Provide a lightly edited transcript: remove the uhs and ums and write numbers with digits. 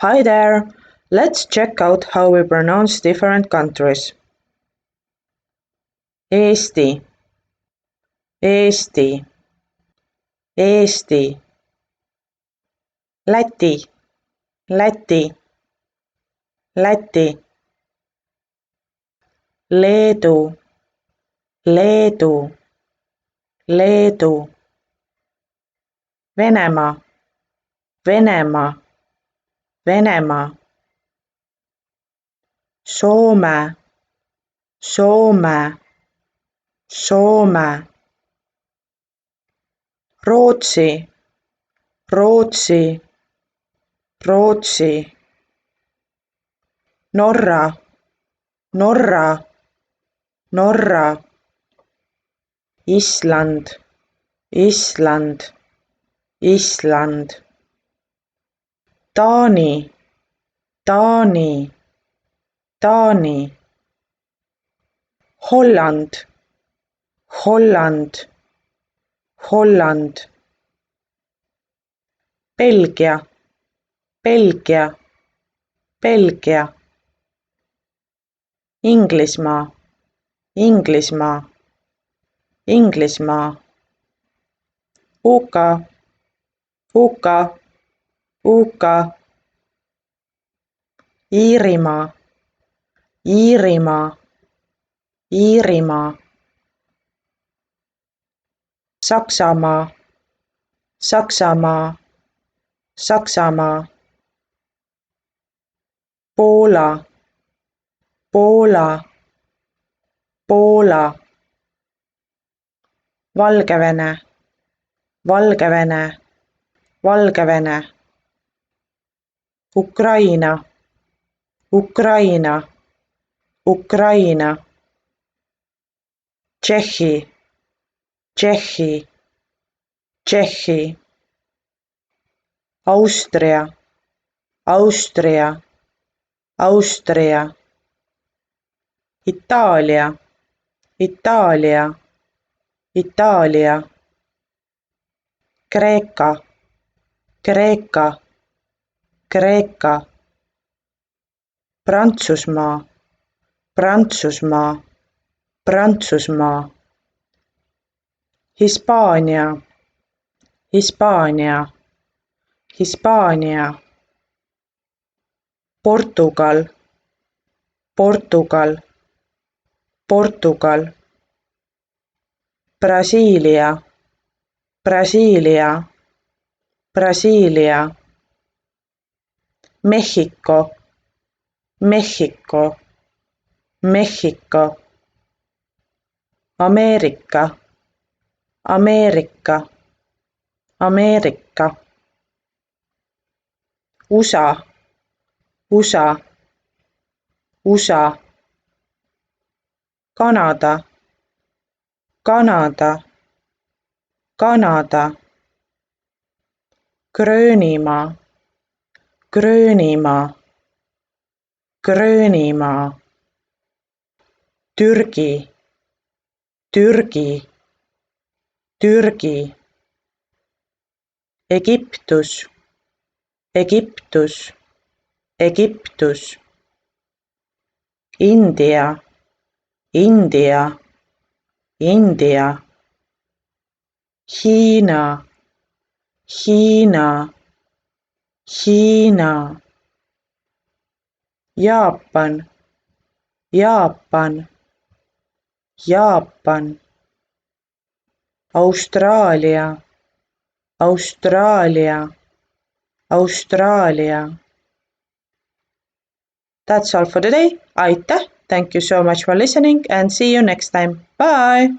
Hi there! Let's check out how we pronounce different countries. Eesti, Eesti, Eesti. Läti, Läti, Läti. Leedu, Leedu, Leedu. Venemaa, Venemaa, Venemaa. Soome, Soome, Soome. Rootsi, Rootsi, Rootsi. Norra, Norra, Norra. Island, Island, Island. Taani, Taani, Taani. Holland, Holland, Holland. Belgia, Belgia, Belgia. Inglismaa, Inglismaa, Inglismaa. UK, UK, UK. Iirimaa, Iirimaa, Iirimaa. Saksamaa, Saksamaa, Saksamaa. Poola, Poola, Poola. Valgevene, Valgevene, Valgevene. Ukraina, Ukraina, Ukraina. Tšehhi, Tšehhi, Tšehhi. Austria, Austria, Austria. Itaalia, Itaalia, Itaalia. Kreeka, Kreeka, Kreeka. Prantsusmaa, Prantsusmaa, Prantsusmaa. Hispaania, Hispaania, Hispaania. Portugal, Portugal, Portugal. Brasiilia, Brasiilia, Brasiilia. Mehhiko, Mehhiko, Mehhiko. Ameerika, Ameerika, Ameerika. USA, USA, USA. Kanada, Kanada, Kanada. Gröönimaa, Gröönimaa, Gröönimaa. Türgi, Türgi, Türgi. Egiptus, Egiptus, Egiptus. India, India, India. Hiina, Hiina, Hiina. Jaapan, Jaapan, Jaapan. Austraalia, Austraalia, Austraalia. That's all for today. Aitäh! Thank you so much for listening and see you next time. Bye!